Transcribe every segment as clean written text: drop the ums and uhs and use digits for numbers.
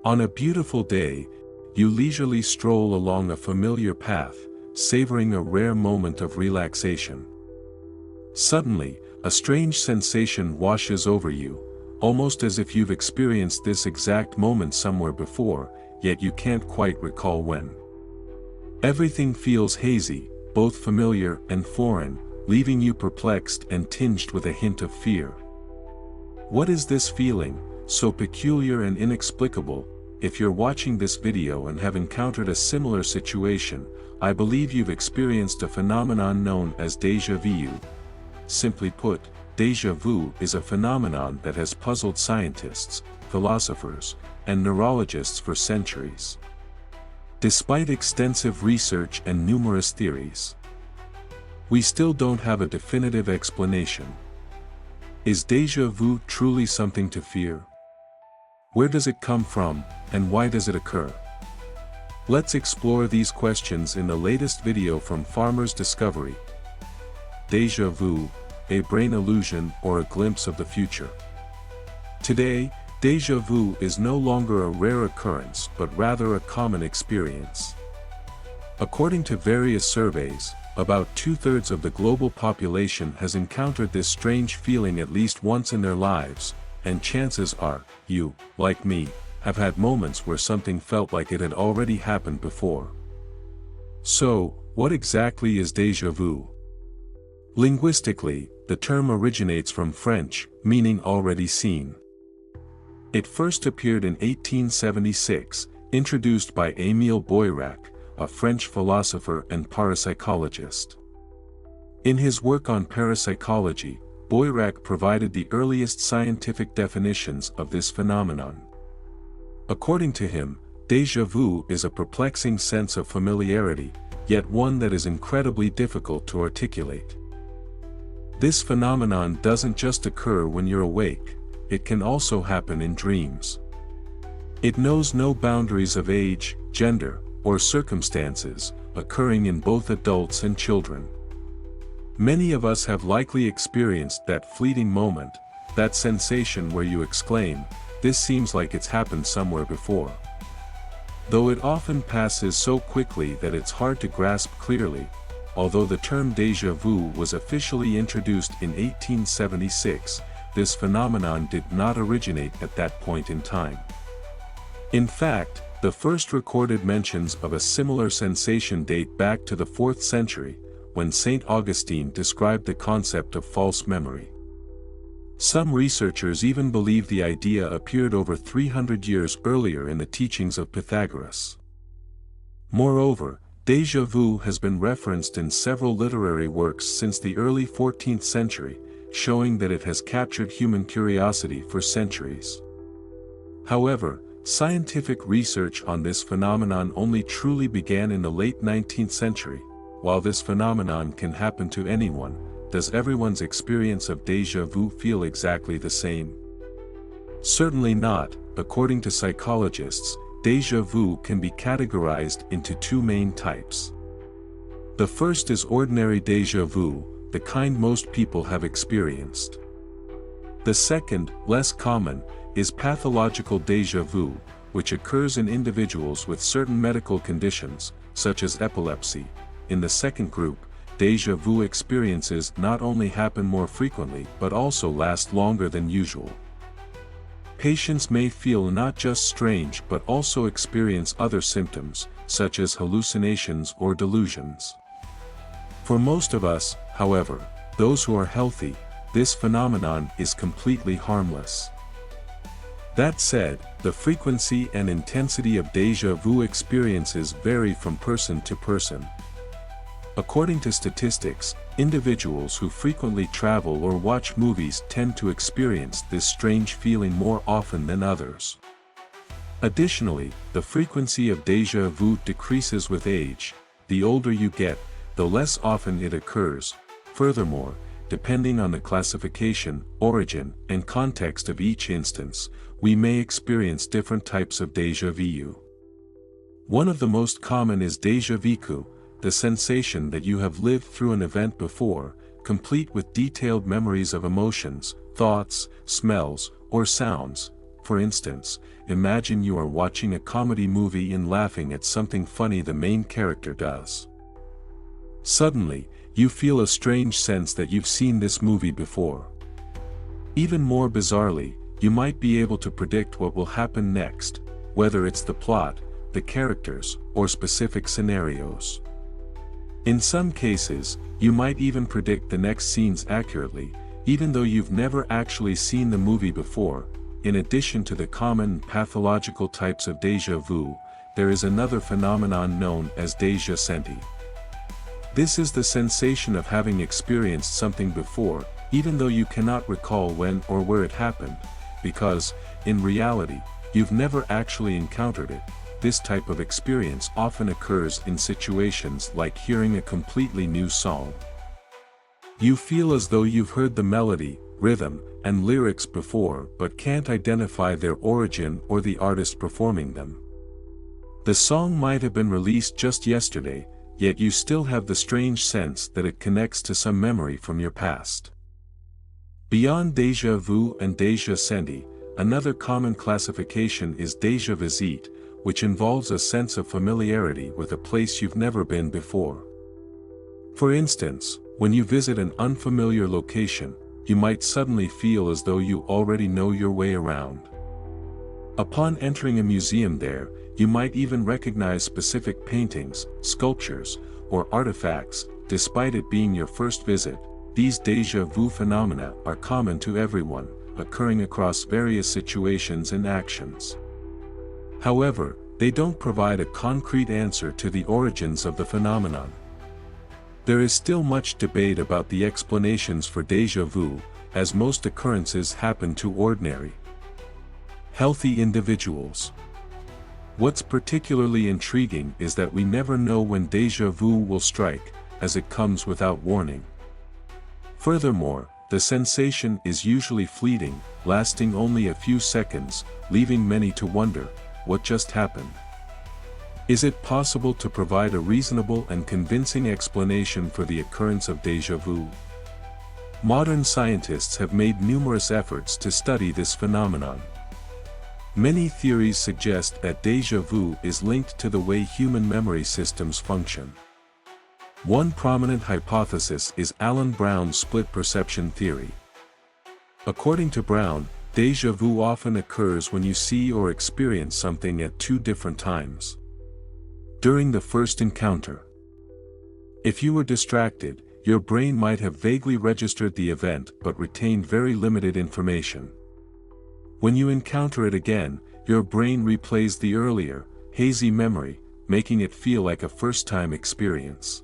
On a beautiful day, you leisurely stroll along a familiar path, savoring a rare moment of relaxation. Suddenly, a strange sensation washes over you, almost as if you've experienced this exact moment somewhere before, yet you can't quite recall when. Everything feels hazy, both familiar and foreign, leaving you perplexed and tinged with a hint of fear. What is this feeling, so peculiar and inexplicable? If you're watching this video and have encountered a similar situation, I believe you've experienced a phenomenon known as déjà vu. Simply put, déjà vu is a phenomenon that has puzzled scientists, philosophers, and neurologists for centuries. Despite extensive research and numerous theories, we still don't have a definitive explanation. Is déjà vu truly something to fear? Where does it come from, and why does it occur? Let's explore these questions in the latest video from Farmer's Discovery. Déjà vu, a brain illusion or a glimpse of the future. Today, déjà vu is no longer a rare occurrence but rather a common experience. According to various surveys, about 2/3 of the global population has encountered this strange feeling at least once in their lives, and chances are, you, like me, have had moments where something felt like it had already happened before. So, what exactly is déjà vu? Linguistically, the term originates from French, meaning already seen. It first appeared in 1876, introduced by Émile Boirac, a French philosopher and parapsychologist. In his work on parapsychology, Boirac provided the earliest scientific definitions of this phenomenon. According to him, déjà vu is a perplexing sense of familiarity, yet one that is incredibly difficult to articulate. This phenomenon doesn't just occur when you're awake, it can also happen in dreams. It knows no boundaries of age, gender, or circumstances, occurring in both adults and children. Many of us have likely experienced that fleeting moment, that sensation where you exclaim, "This seems like it's happened somewhere before." Though it often passes so quickly that it's hard to grasp clearly, although the term déjà vu was officially introduced in 1876, this phenomenon did not originate at that point in time. In fact, the first recorded mentions of a similar sensation date back to the 4th century, when St. Augustine described the concept of false memory. Some researchers even believe the idea appeared over 300 years earlier in the teachings of Pythagoras. Moreover, déjà vu has been referenced in several literary works since the early 14th century, showing that it has captured human curiosity for centuries. However, scientific research on this phenomenon only truly began in the late 19th century. While this phenomenon can happen to anyone, does everyone's experience of déjà vu feel exactly the same? Certainly not. According to psychologists, déjà vu can be categorized into two main types. The first is ordinary déjà vu, the kind most people have experienced. The second, less common, is pathological déjà vu, which occurs in individuals with certain medical conditions, such as epilepsy. In the second group, déjà vu experiences not only happen more frequently but also last longer than usual. Patients may feel not just strange but also experience other symptoms, such as hallucinations or delusions. For most of us, however, those who are healthy, this phenomenon is completely harmless. That said, the frequency and intensity of déjà vu experiences vary from person to person. According to statistics, individuals who frequently travel or watch movies tend to experience this strange feeling more often than others. Additionally, the frequency of déjà vu decreases with age. The older you get, the less often it occurs. Furthermore, depending on the classification, origin, and context of each instance, we may experience different types of déjà vu. One of the most common is déjà vu, the sensation that you have lived through an event before, complete with detailed memories of emotions, thoughts, smells, or sounds. For instance, imagine you are watching a comedy movie and laughing at something funny the main character does. Suddenly, you feel a strange sense that you've seen this movie before. Even more bizarrely, you might be able to predict what will happen next, whether it's the plot, the characters, or specific scenarios. In some cases, you might even predict the next scenes accurately, even though you've never actually seen the movie before. In addition to the common pathological types of déjà vu, there is another phenomenon known as déjà senti. This is the sensation of having experienced something before, even though you cannot recall when or where it happened, because, in reality, you've never actually encountered it. This type of experience often occurs in situations like hearing a completely new song. You feel as though you've heard the melody, rhythm, and lyrics before but can't identify their origin or the artist performing them. The song might have been released just yesterday, yet you still have the strange sense that it connects to some memory from your past. Beyond déjà vu and déjà senti, another common classification is déjà visite, which involves a sense of familiarity with a place you've never been before. For instance, when you visit an unfamiliar location, you might suddenly feel as though you already know your way around. Upon entering a museum there, you might even recognize specific paintings, sculptures, or artifacts, despite it being your first visit. These déjà vu phenomena are common to everyone, occurring across various situations and actions. However, they don't provide a concrete answer to the origins of the phenomenon. There is still much debate about the explanations for déjà vu, as most occurrences happen to ordinary, healthy individuals. What's particularly intriguing is that we never know when déjà vu will strike, as it comes without warning. Furthermore, the sensation is usually fleeting, lasting only a few seconds, leaving many to wonder, what just happened? Is it possible to provide a reasonable and convincing explanation for the occurrence of déjà vu? Modern scientists have made numerous efforts to study this phenomenon. Many theories suggest that déjà vu is linked to the way human memory systems function. One prominent hypothesis is Alan Brown's split perception theory. According to Brown, déjà vu often occurs when you see or experience something at two different times. During the first encounter, if you were distracted, your brain might have vaguely registered the event but retained very limited information. When you encounter it again, your brain replays the earlier, hazy memory, making it feel like a first-time experience.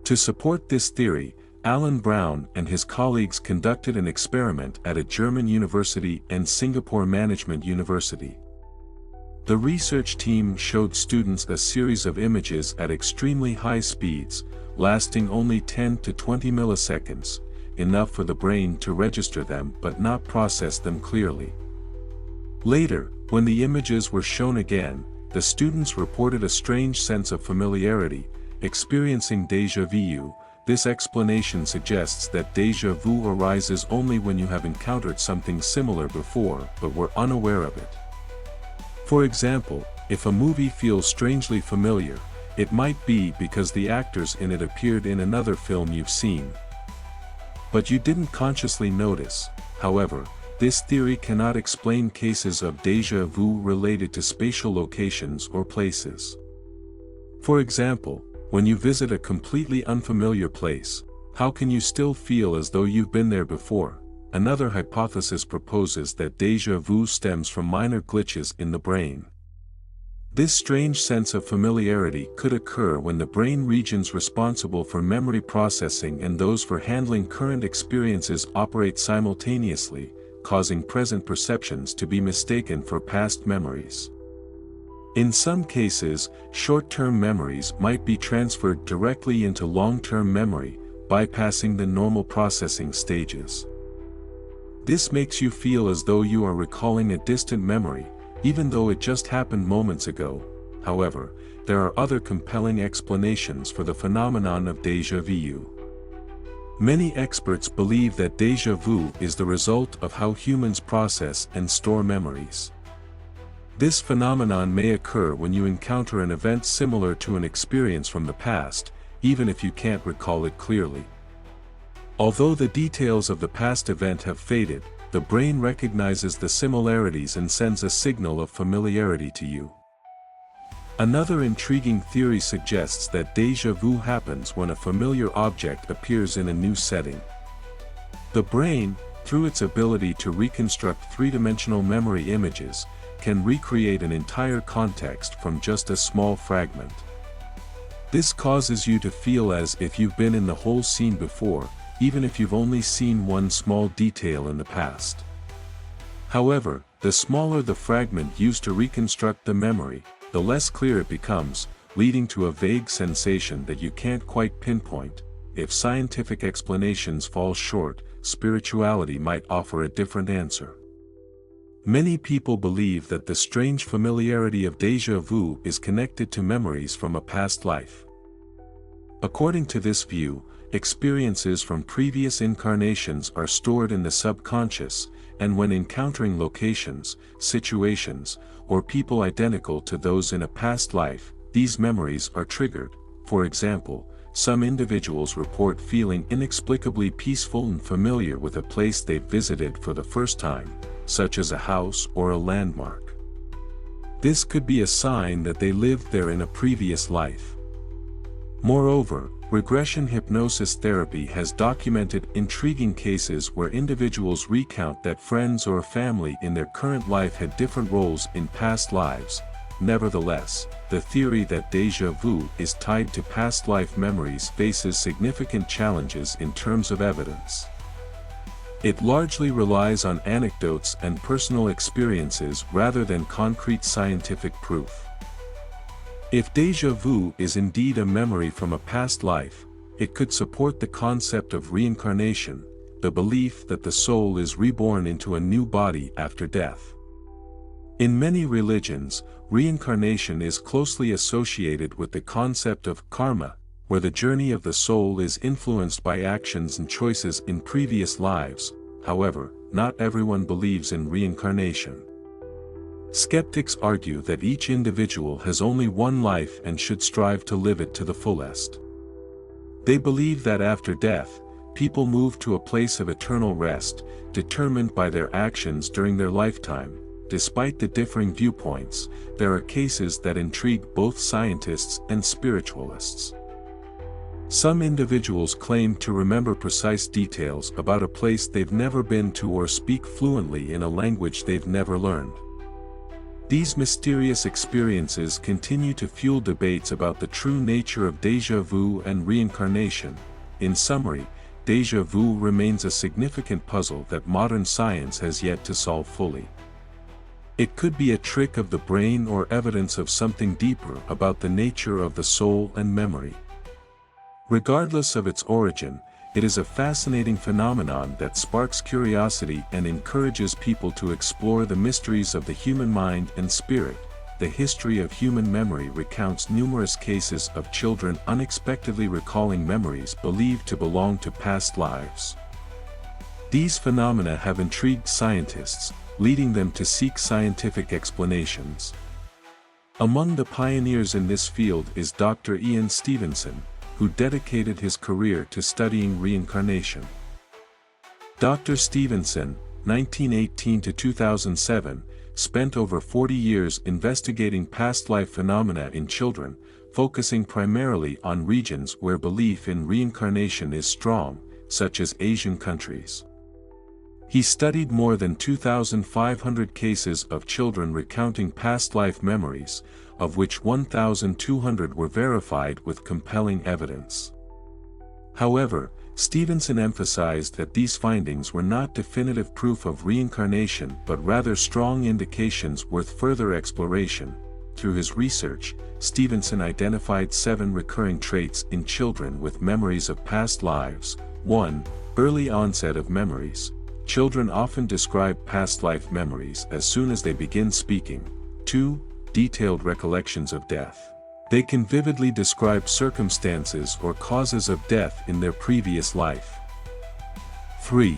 To support this theory, Alan Brown and his colleagues conducted an experiment at a German university and Singapore Management University. The research team showed students a series of images at extremely high speeds, lasting only 10 to 20 milliseconds, enough for the brain to register them but not process them clearly. Later, when the images were shown again, the students reported a strange sense of familiarity, experiencing déjà vu. This explanation suggests that déjà vu arises only when you have encountered something similar before but were unaware of it. For example, if a movie feels strangely familiar, it might be because the actors in it appeared in another film you've seen, but you didn't consciously notice. However, this theory cannot explain cases of déjà vu related to spatial locations or places. For example, when you visit a completely unfamiliar place, how can you still feel as though you've been there before? Another hypothesis proposes that déjà vu stems from minor glitches in the brain. This strange sense of familiarity could occur when the brain regions responsible for memory processing and those for handling current experiences operate simultaneously, causing present perceptions to be mistaken for past memories. In some cases, short-term memories might be transferred directly into long-term memory, bypassing the normal processing stages. This makes you feel as though you are recalling a distant memory, even though it just happened moments ago. However, there are other compelling explanations for the phenomenon of déjà vu. Many experts believe that déjà vu is the result of how humans process and store memories. This phenomenon may occur when you encounter an event similar to an experience from the past, even if you can't recall it clearly. Although the details of the past event have faded, the brain recognizes the similarities and sends a signal of familiarity to you. Another intriguing theory suggests that déjà vu happens when a familiar object appears in a new setting. The brain, through its ability to reconstruct three-dimensional memory images, can recreate an entire context from just a small fragment. This causes you to feel as if you've been in the whole scene before, even if you've only seen one small detail in the past. However, the smaller the fragment used to reconstruct the memory, the less clear it becomes, leading to a vague sensation that you can't quite pinpoint. If scientific explanations fall short, spirituality might offer a different answer. Many people believe that the strange familiarity of déjà vu is connected to memories from a past life. According to this view, experiences from previous incarnations are stored in the subconscious, and when encountering locations, situations, or people identical to those in a past life, these memories are triggered. For example, some individuals report feeling inexplicably peaceful and familiar with a place they've visited for the first time, such as a house or a landmark. This could be a sign that they lived there in a previous life. Moreover, regression hypnosis therapy has documented intriguing cases where individuals recount that friends or family in their current life had different roles in past lives. Nevertheless, the theory that déjà vu is tied to past life memories faces significant challenges in terms of evidence. It largely relies on anecdotes and personal experiences rather than concrete scientific proof. If déjà vu is indeed a memory from a past life, it could support the concept of reincarnation, the belief that the soul is reborn into a new body after death. In many religions, reincarnation is closely associated with the concept of karma, where the journey of the soul is influenced by actions and choices in previous lives. However, not everyone believes in reincarnation. Skeptics argue that each individual has only one life and should strive to live it to the fullest. They believe that after death, people move to a place of eternal rest, determined by their actions during their lifetime. Despite the differing viewpoints, there are cases that intrigue both scientists and spiritualists. Some individuals claim to remember precise details about a place they've never been to or speak fluently in a language they've never learned. These mysterious experiences continue to fuel debates about the true nature of déjà vu and reincarnation. In summary, déjà vu remains a significant puzzle that modern science has yet to solve fully. It could be a trick of the brain or evidence of something deeper about the nature of the soul and memory. Regardless of its origin, it is a fascinating phenomenon that sparks curiosity and encourages people to explore the mysteries of the human mind and spirit. The history of human memory recounts numerous cases of children unexpectedly recalling memories believed to belong to past lives. These phenomena have intrigued scientists, leading them to seek scientific explanations. Among the pioneers in this field is Dr. Ian Stevenson, who dedicated his career to studying reincarnation. Dr. Stevenson, 1918 to 2007, spent over 40 years investigating past life phenomena in children, focusing primarily on regions where belief in reincarnation is strong, such as Asian countries. He studied more than 2,500 cases of children recounting past life memories, of which 1,200 were verified with compelling evidence. However, Stevenson emphasized that these findings were not definitive proof of reincarnation but rather strong indications worth further exploration. Through his research, Stevenson identified 7 recurring traits in children with memories of past lives. 1. Early onset of memories. Children often describe past life memories as soon as they begin speaking. 2. Detailed recollections of death. They can vividly describe circumstances or causes of death in their previous life. 3.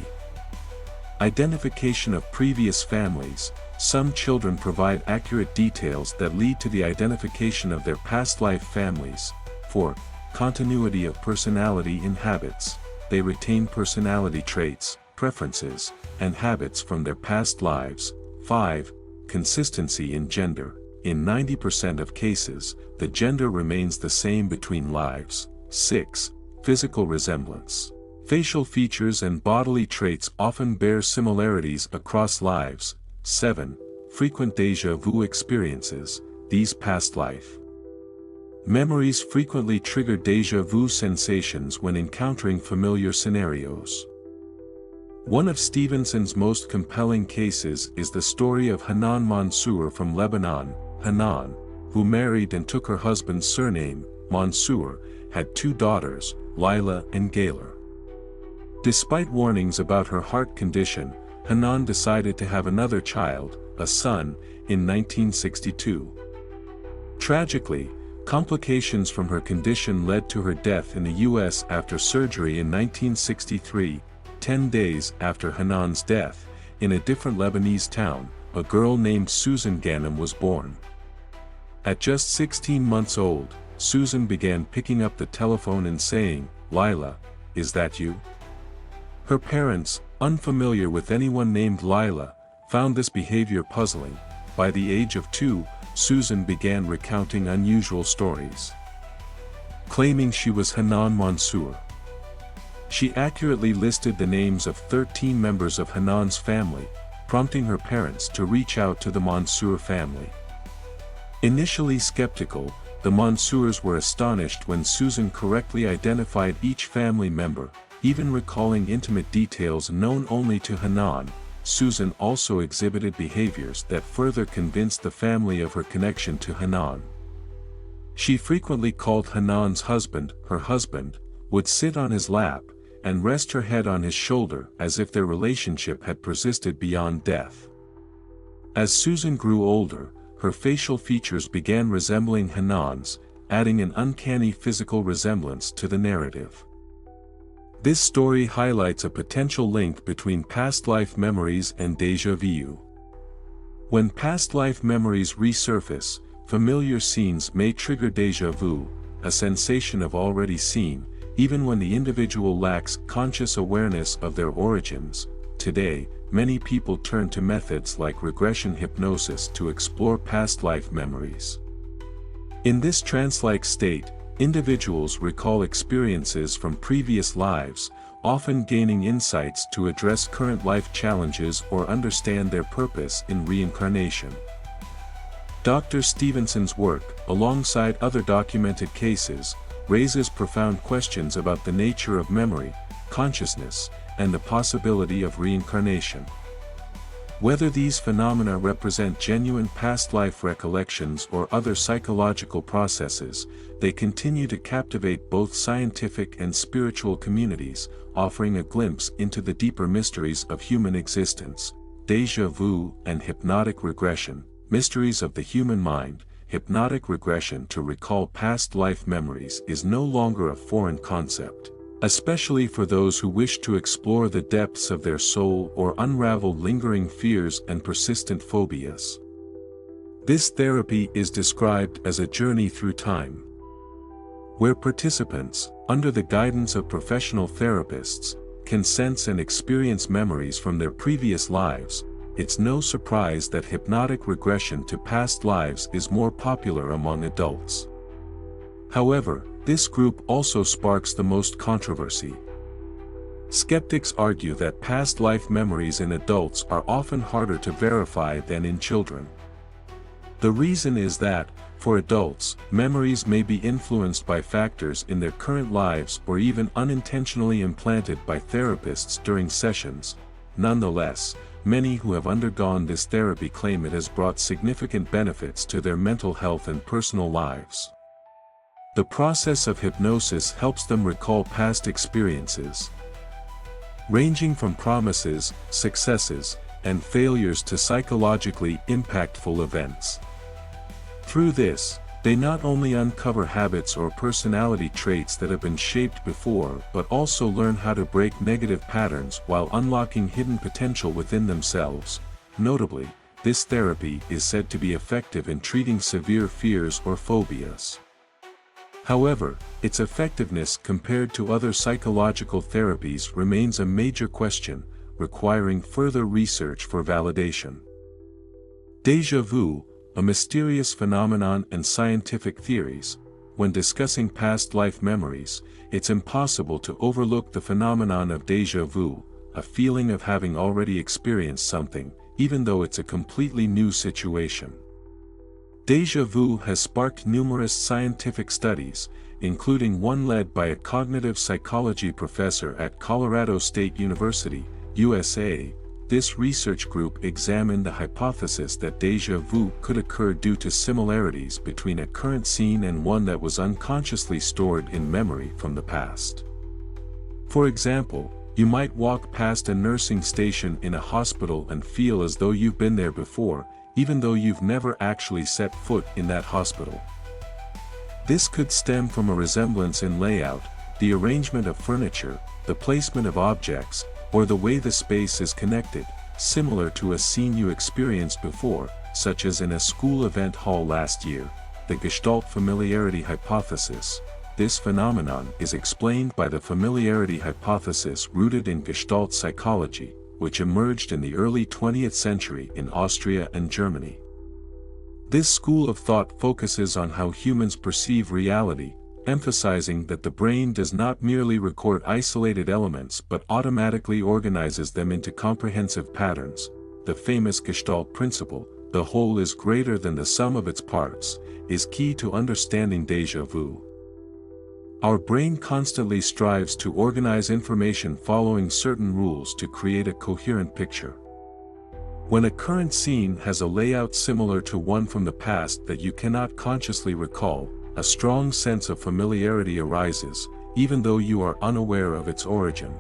Identification of previous families. Some children provide accurate details that lead to the identification of their past life families. 4. Continuity of personality in habits. They retain personality traits, preferences, and habits from their past lives. 5. Consistency in gender. In 90% of cases, the gender remains the same between lives. 6. Physical resemblance. Facial features and bodily traits often bear similarities across lives. 7. Frequent déjà vu experiences. These past life memories frequently trigger déjà vu sensations when encountering familiar scenarios. One of Stevenson's most compelling cases is the story of Hanan Mansour from Lebanon. Hanan, who married and took her husband's surname, Mansour, had 2 daughters, Lila and Gaylor. Despite warnings about her heart condition, Hanan decided to have another child, a son, in 1962. Tragically, complications from her condition led to her death in the U.S. after surgery in 1963. 10 days after Hanan's death, in a different Lebanese town, a girl named Susan Ghanem was born. At just 16 months old, Susan began picking up the telephone and saying, "Lila, is that you?" Her parents, unfamiliar with anyone named Lila, found this behavior puzzling. By the age of 2, Susan began recounting unusual stories, claiming she was Hanan Mansour. She accurately listed the names of 13 members of Hanan's family, prompting her parents to reach out to the Mansour family. Initially skeptical, the Mansours were astonished when Susan correctly identified each family member, even recalling intimate details known only to Hanan. Susan also exhibited behaviors that further convinced the family of her connection to Hanan. She frequently called Hanan's husband her husband, would sit on his lap, and rest her head on his shoulder as if their relationship had persisted beyond death. As Susan grew older, her facial features began resembling Hanan's, adding an uncanny physical resemblance to the narrative. This story highlights a potential link between past life memories and déjà vu. When past life memories resurface, familiar scenes may trigger déjà vu, a sensation of already seen, even when the individual lacks conscious awareness of their origins. Today, many people turn to methods like regression hypnosis to explore past life memories. In this trance-like state, individuals recall experiences from previous lives, often gaining insights to address current life challenges or understand their purpose in reincarnation. Dr. Stevenson's work, alongside other documented cases, raises profound questions about the nature of memory, consciousness, and the possibility of reincarnation. Whether these phenomena represent genuine past life recollections or other psychological processes, they continue to captivate both scientific and spiritual communities, offering a glimpse into the deeper mysteries of human existence. Déjà vu and hypnotic regression, mysteries of the human mind. Hypnotic regression to recall past life memories is no longer a foreign concept, especially for those who wish to explore the depths of their soul or unravel lingering fears and persistent phobias. This therapy is described as a journey through time, where participants, under the guidance of professional therapists, can sense and experience memories from their previous lives. It's no surprise that hypnotic regression to past lives is more popular among adults. However, this group also sparks the most controversy. Skeptics argue that past life memories in adults are often harder to verify than in children. The reason is that, for adults, memories may be influenced by factors in their current lives or even unintentionally implanted by therapists during sessions. Nonetheless, many who have undergone this therapy claim it has brought significant benefits to their mental health and personal lives. The process of hypnosis helps them recall past experiences, ranging from promises, successes, and failures to psychologically impactful events. Through this, They not only uncover habits or personality traits that have been shaped before but also learn how to break negative patterns while unlocking hidden potential within themselves. Notably, this therapy is said to be effective in treating severe fears or phobias. However, its effectiveness compared to other psychological therapies remains a major question, requiring further research for validation. Déjà vu, a mysterious phenomenon and scientific theories. When discussing past life memories, it's impossible to overlook the phenomenon of déjà vu, a feeling of having already experienced something, even though it's a completely new situation. Déjà vu has sparked numerous scientific studies, including one led by a cognitive psychology professor at Colorado State University, USA. This research group examined the hypothesis that déjà vu could occur due to similarities between a current scene and one that was unconsciously stored in memory from the past. For example, you might walk past a nursing station in a hospital and feel as though you've been there before, even though you've never actually set foot in that hospital. This could stem from a resemblance in layout, the arrangement of furniture, the placement of objects, or the way the space is connected, similar to a scene you experienced before, such as in a school event hall last year. The Gestalt familiarity hypothesis. This phenomenon is explained by the familiarity hypothesis rooted in Gestalt psychology, which emerged in the early 20th century in Austria and Germany. This school of thought focuses on how humans perceive reality, emphasizing that the brain does not merely record isolated elements but automatically organizes them into comprehensive patterns. The famous Gestalt principle, the whole is greater than the sum of its parts, is key to understanding déjà vu. Our brain constantly strives to organize information following certain rules to create a coherent picture. When a current scene has a layout similar to one from the past that you cannot consciously recall, a strong sense of familiarity arises, even though you are unaware of its origin.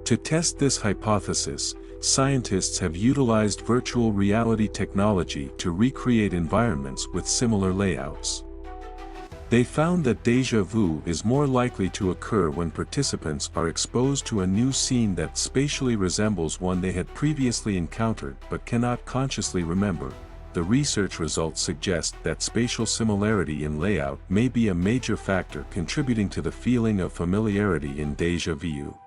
To test this hypothesis, scientists have utilized virtual reality technology to recreate environments with similar layouts. They found that déjà vu is more likely to occur when participants are exposed to a new scene that spatially resembles one they had previously encountered but cannot consciously remember. The research results suggest that spatial similarity in layout may be a major factor contributing to the feeling of familiarity in déjà vu.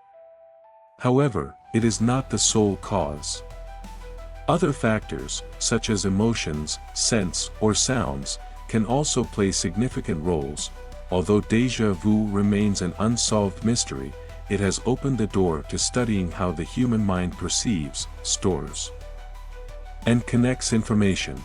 However, it is not the sole cause. Other factors, such as emotions, scents, or sounds, can also play significant roles. Although déjà vu remains an unsolved mystery, it has opened the door to studying how the human mind perceives, stores, and connects information.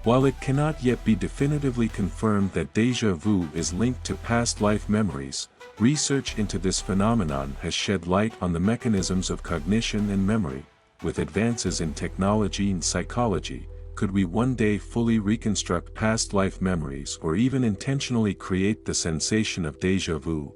While it cannot yet be definitively confirmed that déjà vu is linked to past life memories, research into this phenomenon has shed light on the mechanisms of cognition and memory. With advances in technology and psychology, could we one day fully reconstruct past life memories or even intentionally create the sensation of déjà vu?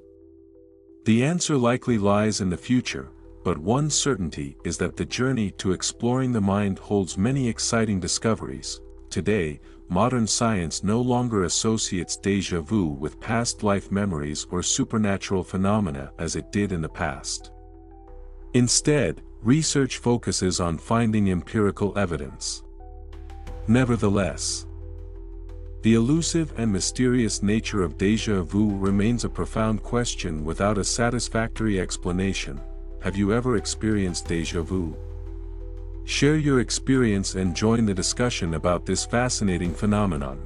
The answer likely lies in the future, but one certainty is that the journey to exploring the mind holds many exciting discoveries. Today, modern science no longer associates déjà vu with past life memories or supernatural phenomena as it did in the past. Instead, research focuses on finding empirical evidence. Nevertheless, the elusive and mysterious nature of déjà vu remains a profound question without a satisfactory explanation. Have you ever experienced déjà vu? Share your experience and join the discussion about this fascinating phenomenon.